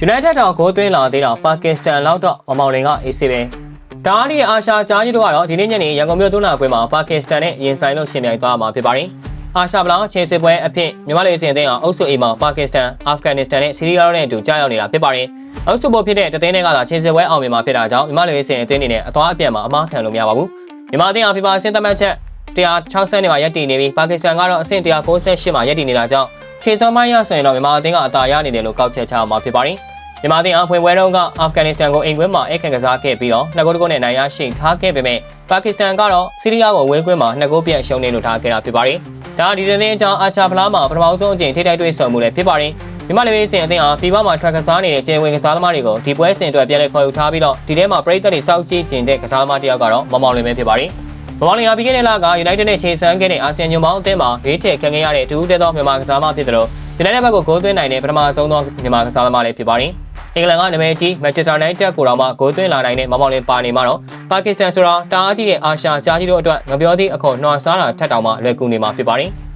United တော့ဂိုးသွင်းလာသေးတော့ပါကစ္စတန်လောက်တော့မမောင်လင်ကအေးစေးပဲဒါဒီအာရှကြားကြီးတို့ကတော့ဒီနေ့ညနေရန်ကုန်မြို့သွန်းနာကွင်းမှာပါကစ္စတန်နဲ့ရင်ဆိုင်လို့ရှင်ပြိုင်သွားမှာဖြစ်ပါတယ်အာရှဗလာချင်းစစ်ပွဲအဖြစ်မြန်မာလူအစဉ်အသင်းအောင်အုပ်စု A မှာပါကစ္စတန်အာဖဂန်နစ္စတန်နဲ့ဆီးရီးယားတို့နဲ့အတူကြားရောက်နေတာဖြစ်ပါတယ်အုပ်စုပေါ်ဖြစ်တဲ့တသိန်းတွေကသာချင်းစစ်ပွဲအောင်မြင်မှာဖြစ်တာကြောင့်မြန်မာလူအစဉ်အသင်းအနေနဲ့အသွားအပြန်မှာအမားခံလို့မရပါဘူးမြန်မာအသင်းအောင် FIFA အဆင့်သတ်မှတ်ချက်160နဲ့မှာရပ်တည်နေပြီးပါကစ္စတန်ကတော့အဆင့်198မှာရပ်တည်နေတာကြောင့်ခြေစွမ်းပိုင်းရဆိုရင်တော့မြန်မာအသင်းကအသာရနေတယ်လို့ကောက်ချက်ချမှာဖြစ်ပါတယ်မြန်မာအသင်းအဖွင့်ပွဲတုန်းကအာဖဂန်နစ္စတန်ကိုအိမ်ကွင်းမှာအခက်ကစားခဲ့ပြီးတော့2ဂိုးတကိုးနဲ့နိုင်ရရှိထားခဲ့ပေမဲ့ပါကစ္စတန်ကတော့ဆီးရီးယားကိုဝေးကွင်းမှာ2ဂိုးပြတ်ရှုံးနေလို့ထားခဲ့တာဖြစ်ပါတယ်။ဒါဒီတဲ့နေ့အကြောင်းအာချာဖလားမှာပထမဆုံးအကြိမ်ထိတိုက်တွေ့ဆုံမှုလည်းဖြစ်ပါတယ်။မြန်မာလူရေးစင်အသင်းအား FIFA မှာထွက်ကစားနေတဲ့ကျင်းဝင်ကစားသမားတွေကိုဒီပွဲစဉ်အတွက်ပြန်လည်ခေါ်ယူထားပြီးတော့ဒီထဲမှာပရိသတ်တွေစောင့်ကြည့်ကျင်တဲ့ကစားသမားတစ်ယောက်ကတော့မောင်မောင်လင်ပဲဖြစ်ပါတယ်။မောင်မောင်လင်ဟာပြီးခဲ့တဲ့လက United နဲ့ခြေဆန်းခဲ့တဲ့အာဆီယံညွန့်ပေါင်းအသင်းမှာရွေးချယ်ခံခဲ့ရတဲ့ဒူးတဲသောမြန်မာကစားသမားဖြစ်တယ်လို့ United ဘက်ကိုဂိုးသွင်းနိုင်တဲ့ပထမဆုံးသောမြန်မာကစားသမားလည်းဖြစ်ပါတယ်။အင်္ဂလန်ကနာမည်ကြီး Manchester United ကိုတော့မှဂိုးသွင်းလာနိုင်တဲ့မောင်မောင်လင်ပါနေမှာတော့ပါကစ္စတန်ဆိုတာတားအသည့်တဲ့အာရှကြားကြီးတို့အတွက်ငပြောသည့်အခွန်နှွာစားတာထက်တောင်မှလွယ်ကူနေမှာဖြစ်ပါတယ်။